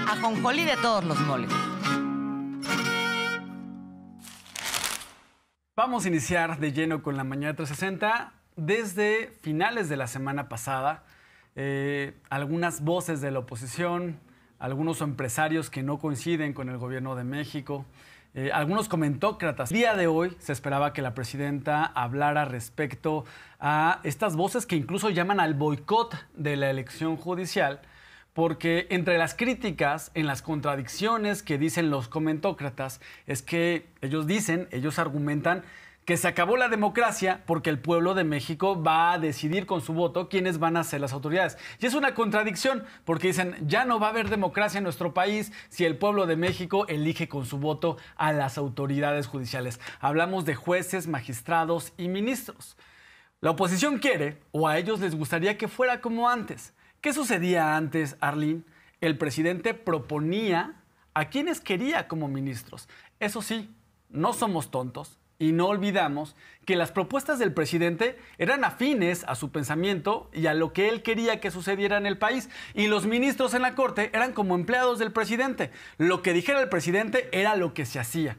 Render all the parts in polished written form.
ajonjolí de todos los moles. Vamos a iniciar de lleno con la Mañana 360. Desde finales de la semana pasada, algunas voces de la oposición, algunos empresarios que no coinciden con el gobierno de México, algunos comentócratas. El día de hoy se esperaba que la presidenta hablara respecto a estas voces que incluso llaman al boicot de la elección judicial, porque entre las críticas, en las contradicciones que dicen los comentócratas, es que ellos argumentan que se acabó la democracia porque el pueblo de México va a decidir con su voto quiénes van a ser las autoridades. Y es una contradicción porque dicen, ya no va a haber democracia en nuestro país si el pueblo de México elige con su voto a las autoridades judiciales. Hablamos de jueces, magistrados y ministros. La oposición quiere, o a ellos les gustaría que fuera como antes. ¿Qué sucedía antes, Arlene? El presidente proponía a quienes quería como ministros. Eso sí, no somos tontos. Y no olvidamos que las propuestas del presidente eran afines a su pensamiento y a lo que él quería que sucediera en el país. Y los ministros en la Corte eran como empleados del presidente. Lo que dijera el presidente era lo que se hacía.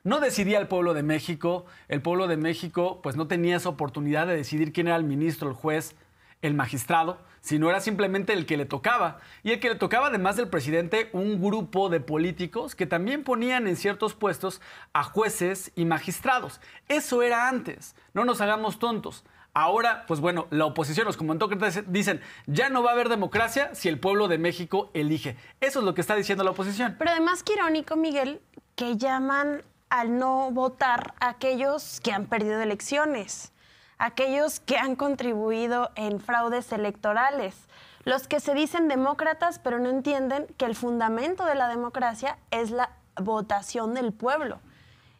No decidía el pueblo de México. El pueblo de México pues no tenía esa oportunidad de decidir quién era el ministro, el juez, el magistrado, sino era simplemente el que le tocaba. Y el que le tocaba, además del presidente, un grupo de políticos que también ponían en ciertos puestos a jueces y magistrados. Eso era antes. No nos hagamos tontos. Ahora, pues bueno, la oposición, los comentócratas dicen, ya no va a haber democracia si el pueblo de México elige. Eso es lo que está diciendo la oposición. Pero además, qué irónico, Miguel, que llaman al no votar a aquellos que han perdido elecciones, aquellos que han contribuido en fraudes electorales, los que se dicen demócratas pero no entienden que el fundamento de la democracia es la votación del pueblo.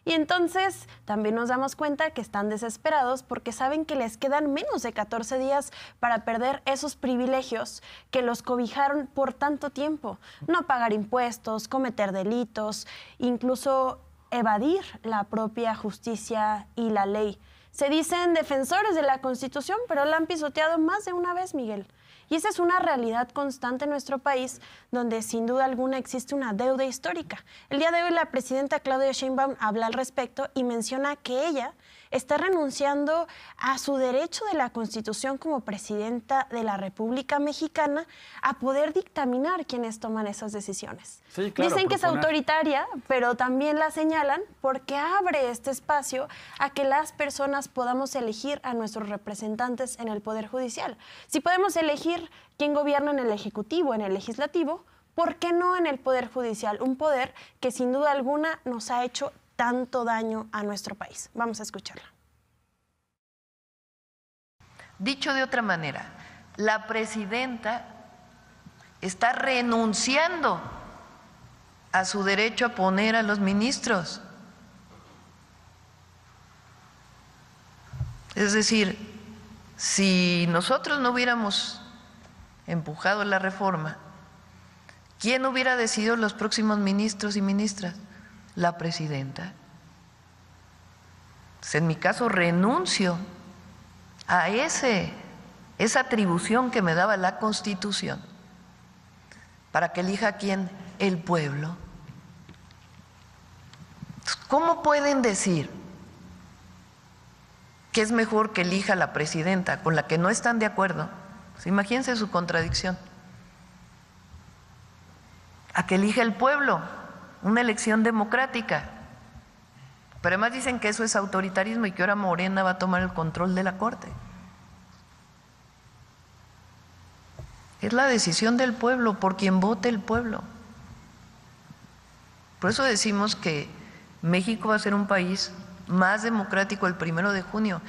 Y entonces también nos damos cuenta que están desesperados porque saben que les quedan menos de 14 días para perder esos privilegios que los cobijaron por tanto tiempo. No pagar impuestos, cometer delitos, incluso evadir la propia justicia y la ley. Se dicen defensores de la Constitución, pero la han pisoteado más de una vez, Miguel. Y esa es una realidad constante en nuestro país, donde sin duda alguna existe una deuda histórica. El día de hoy la presidenta Claudia Sheinbaum habla al respecto y menciona que ella está renunciando a su derecho de la Constitución como presidenta de la República Mexicana a poder dictaminar quiénes toman esas decisiones. Sí, claro, dicen que es autoritaria, pero también la señalan porque abre este espacio a que las personas podamos elegir a nuestros representantes en el Poder Judicial. Si podemos elegir quién gobierna en el Ejecutivo, en el Legislativo, ¿por qué no en el Poder Judicial? Un poder que sin duda alguna nos ha hecho tanto daño a nuestro país. Vamos a escucharla. Dicho de otra manera, la presidenta está renunciando a su derecho a poner a los ministros. Es decir, si nosotros no hubiéramos empujado la reforma, ¿quién hubiera decidido los próximos ministros y ministras? La presidenta. Pues en mi caso renuncio a esa atribución que me daba la Constitución para que elija a quién, el pueblo. ¿Cómo pueden decir que es mejor que elija la presidenta con la que no están de acuerdo? Pues imagínense su contradicción. A que elija el pueblo, una elección democrática. Pero además dicen que eso es autoritarismo y que ahora Morena va a tomar el control de la Corte. Es la decisión del pueblo, por quien vote el pueblo. Por eso decimos que México va a ser un país más democrático el 1 de junio.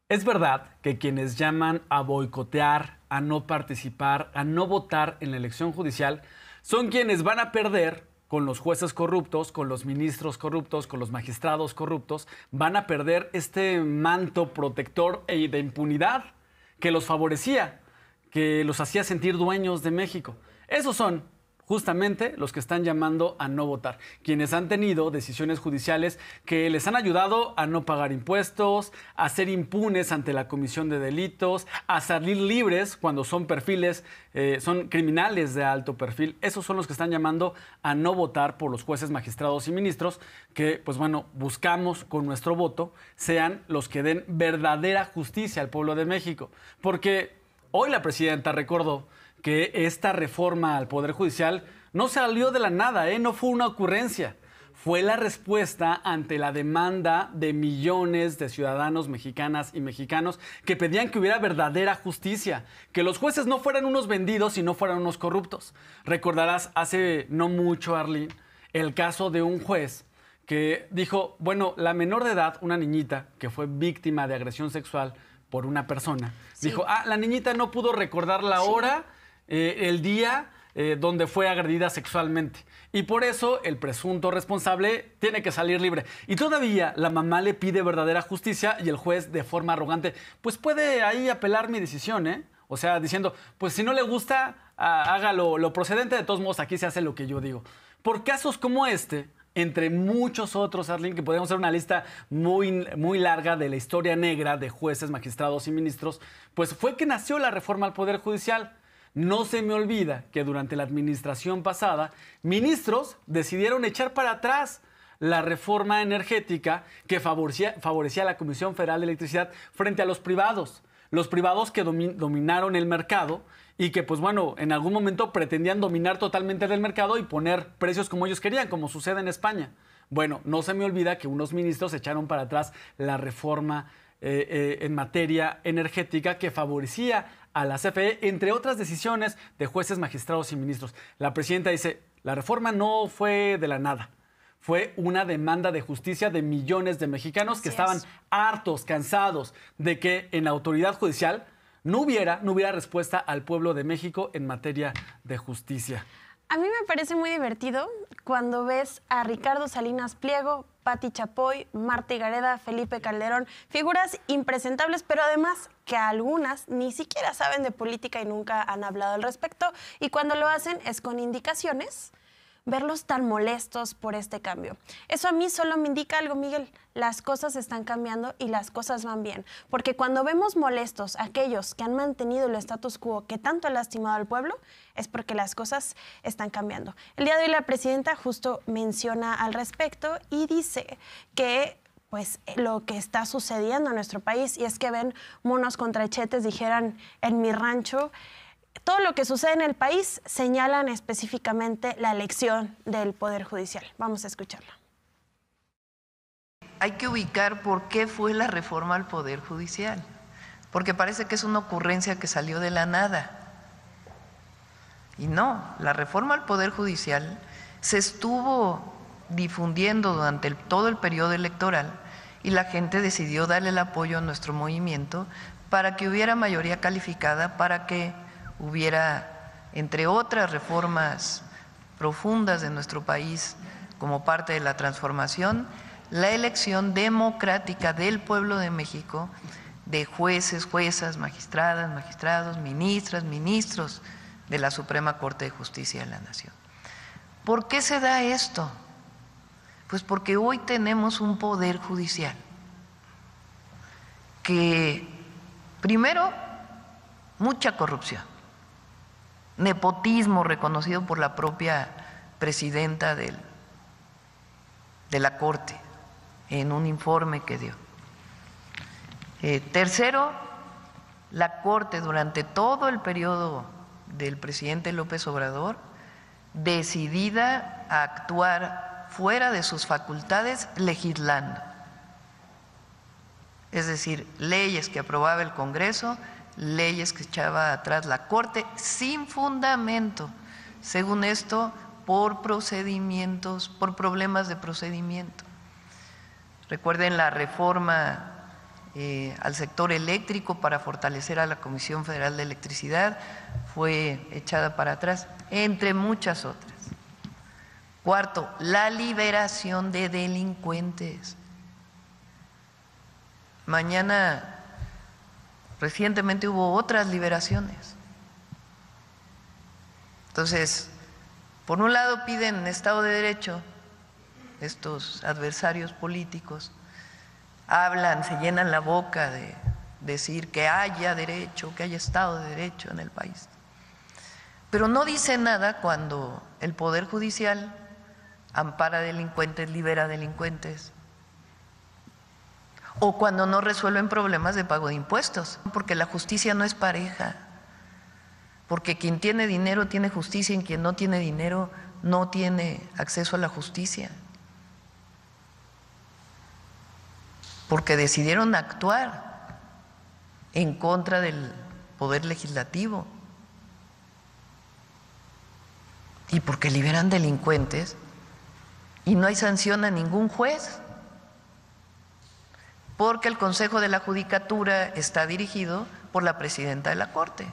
Es verdad que quienes llaman a boicotear, a no participar, a no votar en la elección judicial, son quienes van a perder con los jueces corruptos, con los ministros corruptos, con los magistrados corruptos, van a perder este manto protector e de impunidad que los favorecía, que los hacía sentir dueños de México. Esos son justamente los que están llamando a no votar, quienes han tenido decisiones judiciales que les han ayudado a no pagar impuestos, a ser impunes ante la comisión de delitos, a salir libres cuando son perfiles, son criminales de alto perfil. Esos son los que están llamando a no votar por los jueces, magistrados y ministros que, pues bueno, buscamos con nuestro voto sean los que den verdadera justicia al pueblo de México. Porque hoy la presidenta recordó que esta reforma al Poder Judicial no salió de la nada, no fue una ocurrencia. Fue la respuesta ante la demanda de millones de ciudadanos mexicanas y mexicanos que pedían que hubiera verdadera justicia, que los jueces no fueran unos vendidos y no fueran unos corruptos. Recordarás hace no mucho, Arlene, el caso de un juez que dijo, bueno, la menor de edad, una niñita que fue víctima de agresión sexual por una persona, dijo, la niñita no pudo recordar la hora, el día donde fue agredida sexualmente. Y por eso el presunto responsable tiene que salir libre. Y todavía la mamá le pide verdadera justicia y el juez, de forma arrogante, pues puede ahí apelar mi decisión, O sea, diciendo, pues si no le gusta, haga lo procedente, de todos modos aquí se hace lo que yo digo. Por casos como este, entre muchos otros, Arlene, que podríamos hacer una lista muy, muy larga de la historia negra de jueces, magistrados y ministros, pues fue que nació la reforma al Poder Judicial. No se me olvida que durante la administración pasada, ministros decidieron echar para atrás la reforma energética que favorecía a la Comisión Federal de Electricidad frente a los privados que dominaron el mercado y que, pues bueno, en algún momento pretendían dominar totalmente el mercado y poner precios como ellos querían, como sucede en España. Bueno, no se me olvida que unos ministros echaron para atrás la reforma en materia energética que favorecía a la CFE, entre otras decisiones de jueces, magistrados y ministros. La presidenta dice, la reforma no fue de la nada. Fue una demanda de justicia de millones de mexicanos que estaban hartos, cansados de que en la autoridad judicial no hubiera respuesta al pueblo de México en materia de justicia. A mí me parece muy divertido cuando ves a Ricardo Salinas Pliego, Pati Chapoy, Marta Higareda, Felipe Calderón, figuras impresentables, pero además que algunas ni siquiera saben de política y nunca han hablado al respecto, y cuando lo hacen es con indicaciones, verlos tan molestos por este cambio. Eso a mí solo me indica algo, Miguel. Las cosas están cambiando y las cosas van bien. Porque cuando vemos molestos a aquellos que han mantenido el status quo que tanto ha lastimado al pueblo, es porque las cosas están cambiando. El día de hoy la presidenta justo menciona al respecto y dice que pues lo que está sucediendo en nuestro país, y es que ven monos contra chetes, dijeran en mi rancho. Todo lo que sucede en el país señalan específicamente la elección del Poder Judicial. Vamos a escucharla. Hay que ubicar por qué fue la reforma al Poder Judicial, porque parece que es una ocurrencia que salió de la nada. Y no, la reforma al Poder Judicial se estuvo difundiendo durante todo el periodo electoral y la gente decidió darle el apoyo a nuestro movimiento para que hubiera mayoría calificada, para que hubiera, entre otras reformas profundas de nuestro país como parte de la transformación, la elección democrática del pueblo de México de jueces, juezas, magistradas, magistrados, ministras, ministros de la Suprema Corte de Justicia de la Nación. ¿Por qué se da esto? Pues porque hoy tenemos un poder judicial que, primero, mucha corrupción, nepotismo reconocido por la propia presidenta de la Corte en un informe que dio. Tercero, la Corte durante todo el periodo del presidente López Obrador decidida a actuar fuera de sus facultades legislando. Es decir, leyes que aprobaba el Congreso, leyes que echaba atrás la Corte sin fundamento, según esto, por procedimientos, por problemas de procedimiento. Recuerden la reforma al sector eléctrico para fortalecer a la Comisión Federal de Electricidad, fue echada para atrás, entre muchas otras. Cuarto, la liberación de delincuentes. Recientemente hubo otras liberaciones. Entonces, Por un lado piden Estado de Derecho, estos adversarios políticos, hablan, se llenan la boca de decir que haya derecho, que haya Estado de Derecho en el país. Pero no dicen nada cuando el Poder Judicial ampara delincuentes, libera delincuentes, o cuando no resuelven problemas de pago de impuestos, porque la justicia no es pareja, porque quien tiene dinero tiene justicia y quien no tiene dinero no tiene acceso a la justicia, porque decidieron actuar en contra del Poder Legislativo y porque liberan delincuentes y no hay sanción a ningún juez, porque el Consejo de la Judicatura está dirigido por la presidenta de la Corte.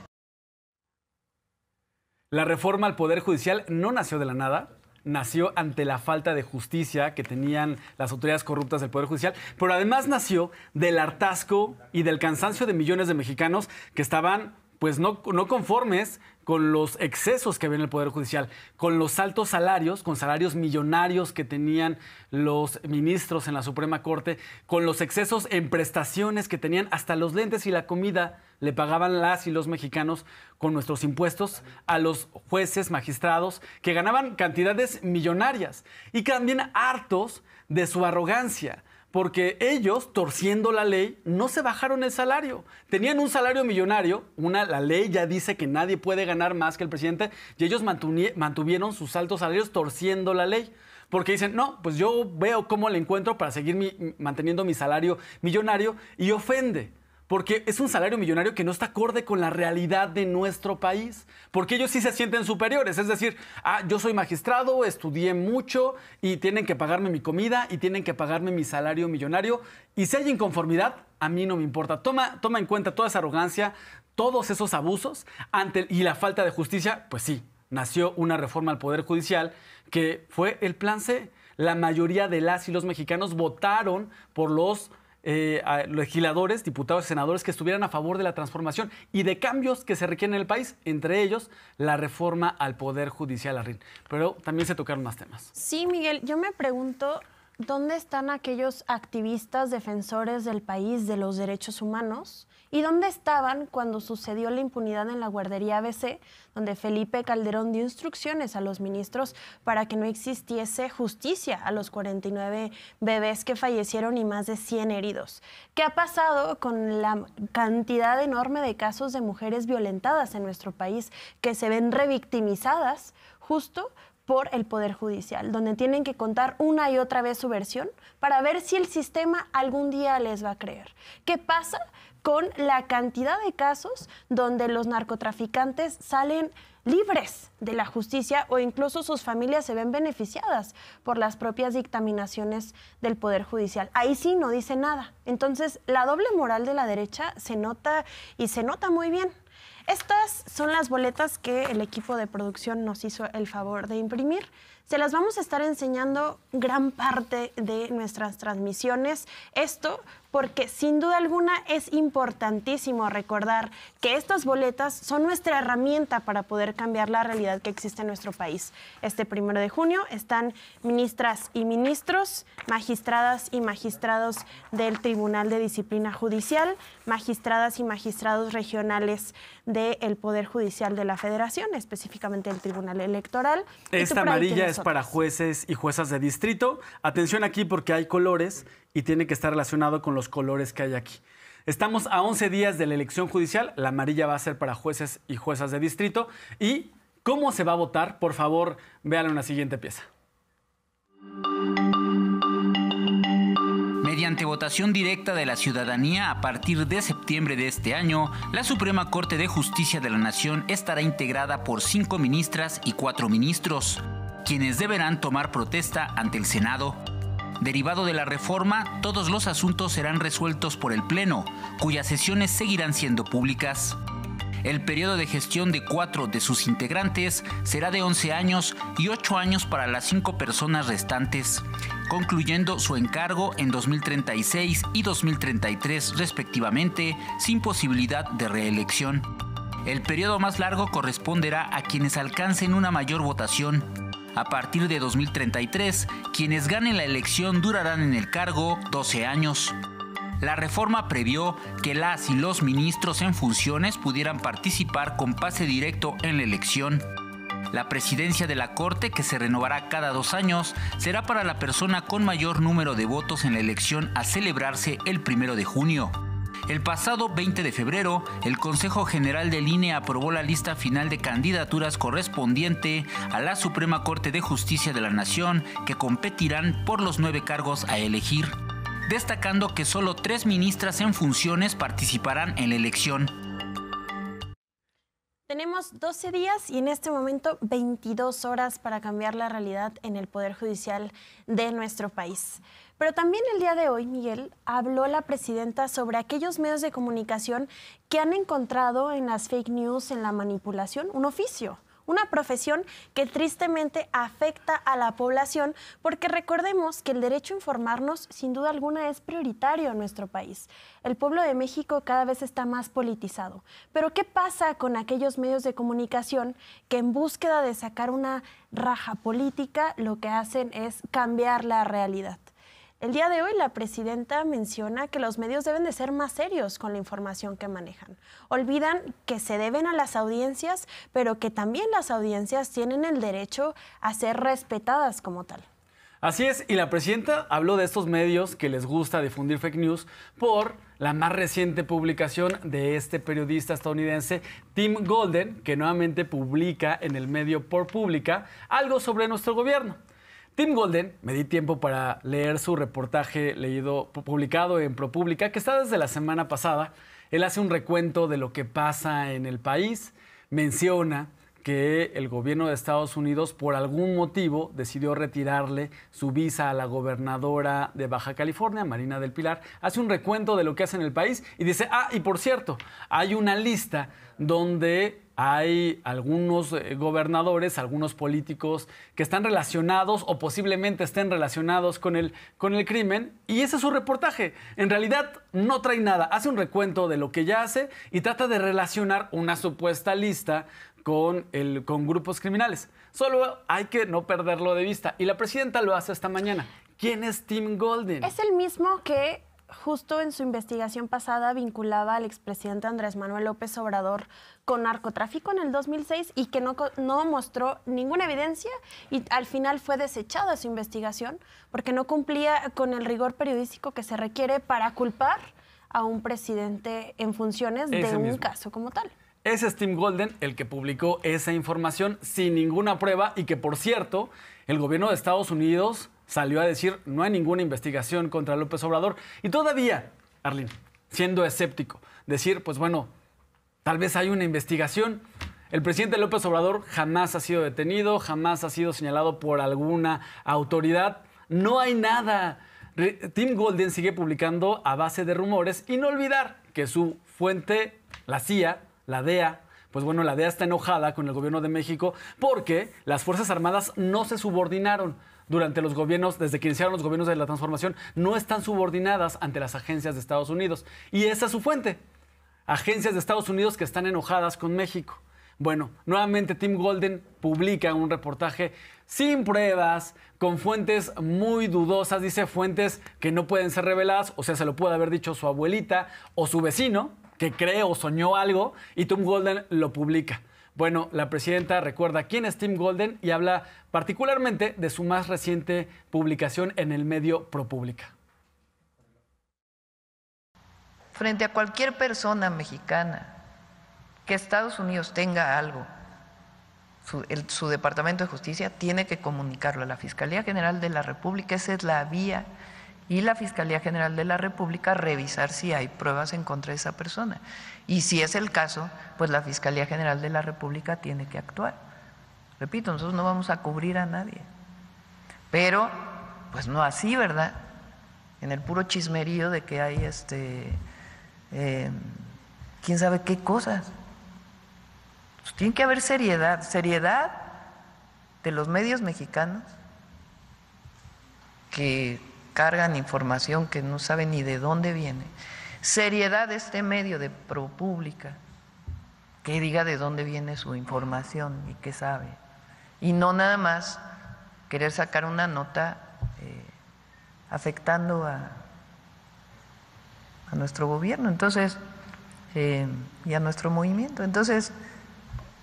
La reforma al Poder Judicial no nació de la nada, nació ante la falta de justicia que tenían las autoridades corruptas del Poder Judicial, pero además nació del hartazgo y del cansancio de millones de mexicanos que estaban pues no conformes con los excesos que había en el Poder Judicial, con los altos salarios, con salarios millonarios que tenían los ministros en la Suprema Corte, con los excesos en prestaciones que tenían, hasta los lentes y la comida le pagaban las y los mexicanos con nuestros impuestos a los jueces, magistrados, que ganaban cantidades millonarias y también hartos de su arrogancia, porque ellos, torciendo la ley, no se bajaron el salario. Tenían un salario millonario, la ley ya dice que nadie puede ganar más que el presidente, y ellos mantuvieron sus altos salarios torciendo la ley. Porque dicen, no, pues yo veo cómo le encuentro para seguir manteniendo mi salario millonario, y ofende. Porque es un salario millonario que no está acorde con la realidad de nuestro país. Porque ellos sí se sienten superiores. Es decir, yo soy magistrado, estudié mucho y tienen que pagarme mi comida y tienen que pagarme mi salario millonario. Y si hay inconformidad, a mí no me importa. Toma en cuenta toda esa arrogancia, todos esos abusos y la falta de justicia. Pues sí, nació una reforma al Poder Judicial que fue el plan C. La mayoría de las y los mexicanos votaron por los legisladores, diputados y senadores que estuvieran a favor de la transformación y de cambios que se requieren en el país, entre ellos la reforma al Poder Judicial, Arrin. Pero también se tocaron más temas. Sí, Miguel, yo me pregunto, ¿dónde están aquellos activistas defensores del país de los derechos humanos? ¿Y dónde estaban cuando sucedió la impunidad en la guardería ABC, donde Felipe Calderón dio instrucciones a los ministros para que no existiese justicia a los 49 bebés que fallecieron y más de 100 heridos? ¿Qué ha pasado con la cantidad enorme de casos de mujeres violentadas en nuestro país que se ven revictimizadas justo por el Poder Judicial, donde tienen que contar una y otra vez su versión para ver si el sistema algún día les va a creer? ¿Qué pasa con la cantidad de casos donde los narcotraficantes salen libres de la justicia o incluso sus familias se ven beneficiadas por las propias dictaminaciones del Poder Judicial? Ahí sí no dice nada. Entonces, la doble moral de la derecha se nota y se nota muy bien. Estas son las boletas que el equipo de producción nos hizo el favor de imprimir. Se las vamos a estar enseñando gran parte de nuestras transmisiones. Esto porque sin duda alguna es importantísimo recordar que estas boletas son nuestra herramienta para poder cambiar la realidad que existe en nuestro país. Este 1 de junio están ministras y ministros, magistradas y magistrados del Tribunal de Disciplina Judicial, magistradas y magistrados regionales del Poder Judicial de la Federación, específicamente del Tribunal Electoral. Esta amarilla es para jueces y juezas de distrito. Atención aquí porque hay colores y tiene que estar relacionado con los colores que hay aquí. Estamos a 11 días de la elección judicial. La amarilla va a ser para jueces y juezas de distrito. ¿Y cómo se va a votar? Por favor, véanlo en la siguiente pieza. Mediante votación directa de la ciudadanía, a partir de septiembre de este año, la Suprema Corte de Justicia de la Nación estará integrada por 5 ministras y 4 ministros, quienes deberán tomar protesta ante el Senado. Derivado de la reforma, todos los asuntos serán resueltos por el Pleno, cuyas sesiones seguirán siendo públicas. El periodo de gestión de 4 de sus integrantes será de 11 años y 8 años para las 5 personas restantes, concluyendo su encargo en 2036 y 2033 respectivamente, sin posibilidad de reelección. El periodo más largo corresponderá a quienes alcancen una mayor votación. A partir de 2033, quienes ganen la elección durarán en el cargo 12 años. La reforma previó que las y los ministros en funciones pudieran participar con pase directo en la elección. La presidencia de la Corte, que se renovará cada 2 años, será para la persona con mayor número de votos en la elección a celebrarse el 1 de junio. El pasado 20 de febrero, el Consejo General del INE aprobó la lista final de candidaturas correspondiente a la Suprema Corte de Justicia de la Nación, que competirán por los 9 cargos a elegir, destacando que solo 3 ministras en funciones participarán en la elección. Tenemos 12 días y en este momento 22 horas para cambiar la realidad en el Poder Judicial de nuestro país. Pero también el día de hoy, Miguel, habló la presidenta sobre aquellos medios de comunicación que han encontrado en las fake news, en la manipulación, un oficio, una profesión que tristemente afecta a la población, porque recordemos que el derecho a informarnos sin duda alguna es prioritario en nuestro país. El pueblo de México cada vez está más politizado. Pero ¿qué pasa con aquellos medios de comunicación que en búsqueda de sacar una raja política lo que hacen es cambiar la realidad? El día de hoy la presidenta menciona que los medios deben de ser más serios con la información que manejan. Olvidan que se deben a las audiencias, pero que también las audiencias tienen el derecho a ser respetadas como tal. Así es, y la presidenta habló de estos medios que les gusta difundir fake news por la más reciente publicación de este periodista estadounidense, Tim Golden, que nuevamente publica en el medio ProPublica algo sobre nuestro gobierno. Tim Golden, me di tiempo para leer su reportaje publicado en ProPublica, que está desde la semana pasada. Él hace un recuento de lo que pasa en el país, menciona que el gobierno de Estados Unidos por algún motivo decidió retirarle su visa a la gobernadora de Baja California, Marina del Pilar. Hace un recuento de lo que hace en el país y dice, y por cierto, hay una lista donde hay algunos gobernadores, algunos políticos que están relacionados o posiblemente estén relacionados con el crimen, y ese es su reportaje. En realidad no trae nada, hace un recuento de lo que ya hace y trata de relacionar una supuesta lista con grupos criminales. Solo hay que no perderlo de vista, y la presidenta lo hace esta mañana. ¿Quién es Tim Golden? Es el mismo que justo en su investigación pasada vinculaba al expresidente Andrés Manuel López Obrador con narcotráfico en el 2006 y que no mostró ninguna evidencia, y al final fue desechada su investigación porque no cumplía con el rigor periodístico que se requiere para culpar a un presidente en funciones de un caso como tal. Ese es Tim Golden, el que publicó esa información sin ninguna prueba, y que, por cierto, el gobierno de Estados Unidos salió a decir no hay ninguna investigación contra López Obrador. Y todavía, Arlene, siendo escéptico, decir, pues bueno, tal vez hay una investigación. El presidente López Obrador jamás ha sido detenido, jamás ha sido señalado por alguna autoridad. No hay nada. Tim Golden sigue publicando a base de rumores, y no olvidar que su fuente, la CIA, la DEA, pues bueno, la DEA está enojada con el gobierno de México porque las Fuerzas Armadas no se subordinaron durante los gobiernos, desde que iniciaron los gobiernos de la transformación, no están subordinadas ante las agencias de Estados Unidos. Y esa es su fuente. Agencias de Estados Unidos que están enojadas con México. Bueno, nuevamente Tim Golden publica un reportaje sin pruebas, con fuentes muy dudosas, dice fuentes que no pueden ser reveladas, o sea, se lo puede haber dicho su abuelita o su vecino, que cree o soñó algo, y Tim Golden lo publica. Bueno, la presidenta recuerda quién es Tim Golden y habla particularmente de su más reciente publicación en el medio ProPublica. Frente a cualquier persona mexicana que Estados Unidos tenga algo, su Departamento de Justicia tiene que comunicarlo a la Fiscalía General de la República. Esa es la vía. Y la Fiscalía General de la República revisar si hay pruebas en contra de esa persona. Y si es el caso, pues la Fiscalía General de la República tiene que actuar. Repito, nosotros no vamos a cubrir a nadie. Pero, pues no así, ¿verdad? En el puro chismerío de que hay quién sabe qué cosas. Pues tiene que haber seriedad de los medios mexicanos que cargan información que no saben ni de dónde viene. Seriedad de este medio de ProPublica, que diga de dónde viene su información y qué sabe. Y no nada más querer sacar una nota afectando a nuestro gobierno, entonces, y a nuestro movimiento. Entonces,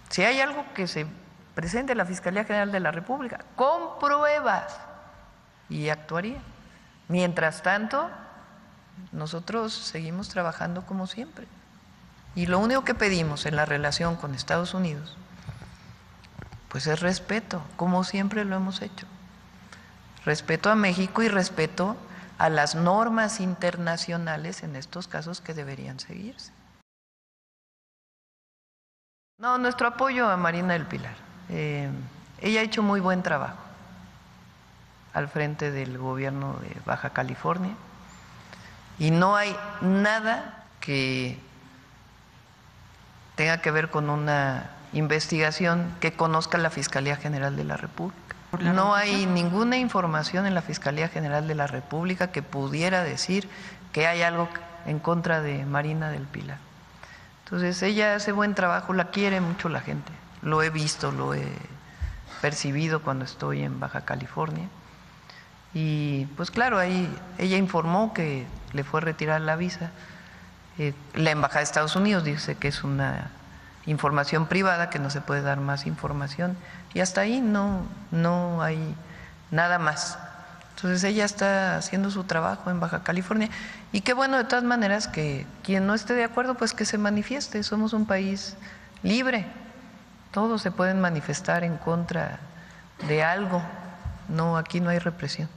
si hay algo que se presente la Fiscalía General de la República, con pruebas, y actuaría. Mientras tanto, nosotros seguimos trabajando como siempre. Y lo único que pedimos en la relación con Estados Unidos, pues es respeto, como siempre lo hemos hecho. Respeto a México y respeto a las normas internacionales en estos casos que deberían seguirse. No, nuestro apoyo a Marina del Pilar. Ella ha hecho muy buen trabajo al frente del gobierno de Baja California y no hay nada que tenga que ver con una investigación que conozca la Fiscalía General de la República. No hay ninguna información en la Fiscalía General de la República que pudiera decir que hay algo en contra de Marina del Pilar. Entonces ella hace buen trabajo, la quiere mucho la gente, lo he visto, lo he percibido cuando estoy en Baja California. Y pues claro, ahí ella informó que le fue retirada la visa. La Embajada de Estados Unidos dice que es una información privada, que no se puede dar más información, y hasta ahí no hay nada más. Entonces ella está haciendo su trabajo en Baja California, y qué bueno de todas maneras que quien no esté de acuerdo, pues que se manifieste. Somos un país libre, todos se pueden manifestar en contra de algo, no, aquí no hay represión.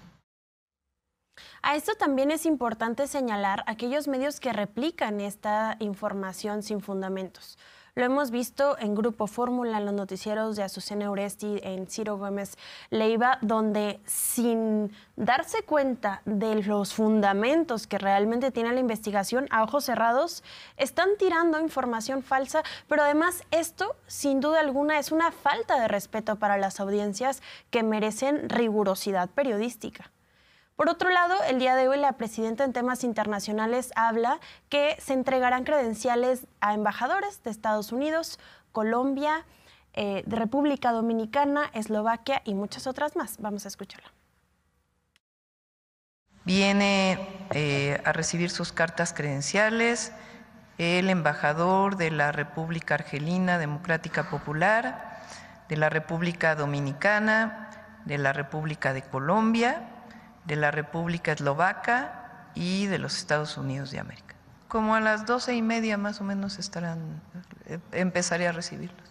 A esto también es importante señalar aquellos medios que replican esta información sin fundamentos. Lo hemos visto en Grupo Fórmula, en los noticieros de Azucena Oresti, en Ciro Gómez Leiva, donde sin darse cuenta de los fundamentos que realmente tiene la investigación, a ojos cerrados, están tirando información falsa, pero además esto, sin duda alguna, es una falta de respeto para las audiencias que merecen rigurosidad periodística. Por otro lado, el día de hoy la presidenta en temas internacionales habla que se entregarán credenciales a embajadores de Estados Unidos, Colombia, de República Dominicana, Eslovaquia y muchas otras más. Vamos a escucharla. Viene a recibir sus cartas credenciales el embajador de la República Argelina Democrática Popular, de la República Dominicana, de la República de Colombia, de la República Eslovaca y de los Estados Unidos de América. Como a las 12:30 más o menos empezaré a recibirlos.